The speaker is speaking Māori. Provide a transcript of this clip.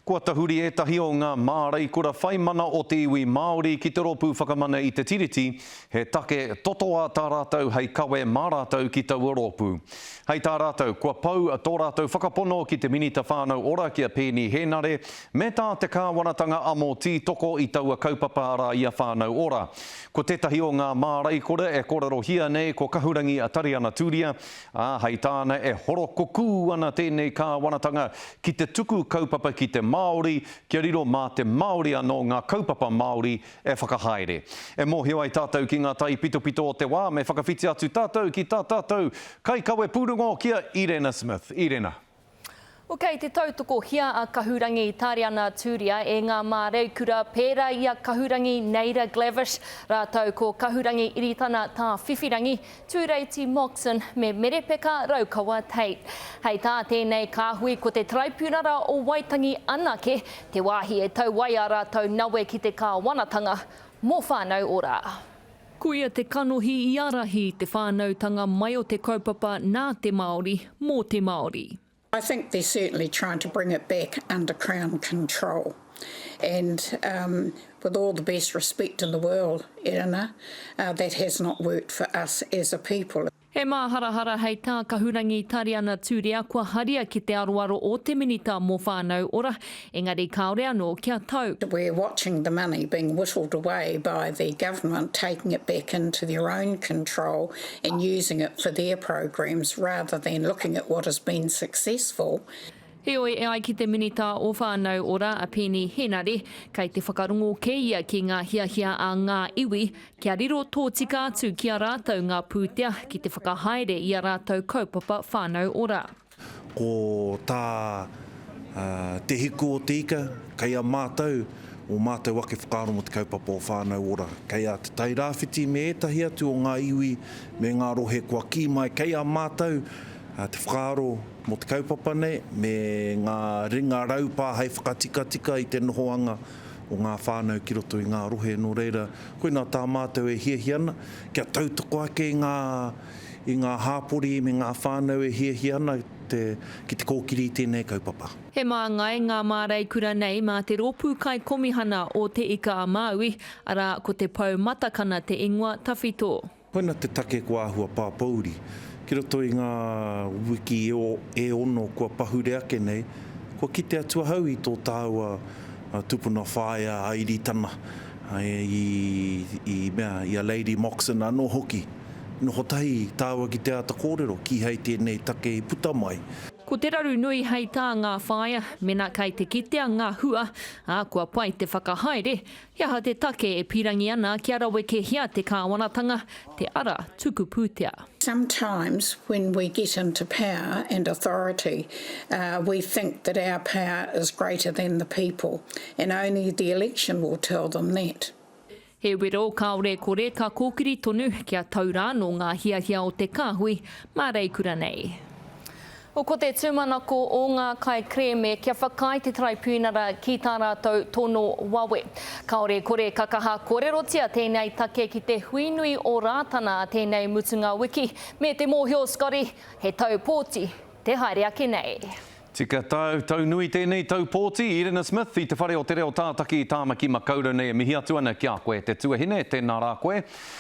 Kua tahuri etahi o ngā mārai kura whai mana o te iwi Māori ki te ropu whakamana i te tiriti, he take totoa tā rātou hei kawe mā rātou ki tau oropu. Hei tā rātou, kua pau tō rātou whakapono ki te minita whānau ora ki a Pēni Henare, me tā te kāwanatanga amo tītoko i taua kaupapa ara i a whānau ora. Ko tētahi o ngā mārai kore e korero hia nei ko kahurangi a Tariana Turia, hei tāna e horo koku ana tēnei kāwanatanga ki te tuku kaupapa ki te Māori, kia riro mā te Māori anō ngā kaupapa Māori e whakahaere. E mōhio ai tātou ki ngā tai pito o te wā, me whakawhiti atu tātou ki tā tātou. Kai kawe pūrungo kia Irena Smith. Irena. Kei te tautoko hia a kahurangi Tariana Turia e ngā mārei kura pērā i a kahurangi Neira Glavish, rātou ko kahurangi iritana tā whiwhirangi, Tūreiti Moxon me Merepeka Raukawa Tate. Hei tā tēnei kāhui ko te traipūrara o Waitangi anake, te wāhi e tau wai a rātou nawe ki te kāwanatanga mō whānau ora. Kuia te kanohi i arahi te whānautanga mai o te kaupapa nā te Māori mō te Māori. I think they're certainly trying to bring it back under Crown control. And with all the best respect in the world, Irena, that has not worked for us as a people. He māharahara hei tā kahurangi Tariana Turia kua haria ki te aroaro o te minita mō whānau ora, engari kaore anō kia tau. We're watching the money being whittled away by the government, taking it back into their own control and using it for their programs rather than looking at what has been successful. Heoi e ai ki te minita o whānau ora a Pēni Henare, kei te whakarungo ke ia ki ngā hiahia a ngā iwi, kia riro tō tika atu ki a rātou ngā pūtea ki te whakahaere i a rātou kaupapa whānau ora. Ko tā te hiku o te ika, kei a mātou, o mātou ake whakaro mo te kaupapa o whānau ora. Kei a te tairāwhiti me etahi atu o ngā iwi, me ngā rohe kua ki mai, kei a mātou, te whakaro mo te kaupapa nei, me ngā ringa raupā hei whakatika-tika i te nohoanga o ngā whānau ki roto i ngā rohe no reira. Koina tā mātou e hiahiana, kia tautoko ake i ngā hāpori me ngā whānau e hiahiana ki te kōkiri i tēnei kaupapa. He māngai ngā mārei kura nei mā te ropu kai komihana o te ika a Māui, ara ko te pau matakana te ingoa tawhito. Koina te take kua ahua pāpauri. Ki roto i ngā wiki e ono kua pahure ake nei, kua kite atua hau i tō tāua tupuna whāia a iritana i a Lady Moxon anō hoki. Noho tahi tāua ki te ata kōrero ki hei tēnei take i puta mai. Ko te raru nui hei tā ngā whāia, mena kei te kitea ngā hua, kua pai te whakahaere, iaha te take e pirangi ana ki arawe ke hia te kāwanatanga, te ara tuku pūtea. Sometimes when we get into power and authority, we think that our power is greater than the people, and only the election will tell them that. He wero kaore kore ka kōkiri tonu kia taura no ngā hiahia o te kāhui, mārei kura nei. Ko te tūmanako o ngā kai kreme kia whakai te traipūnara ki tā rātou tono wawe. Kaore kore kakaha kōrerotia tēnei take ki te huinui o rātana tēnei mutunga wiki. Me te mōhio Scotty, he tau pōti, te haere ake nei. Tika tau nui tēnei tau pōti, Irena Smith, i te whare o te reo tātaki i tāmaki makaura nei e mihi atu ana ki a koe. Te tuahine, tēnā rā koe.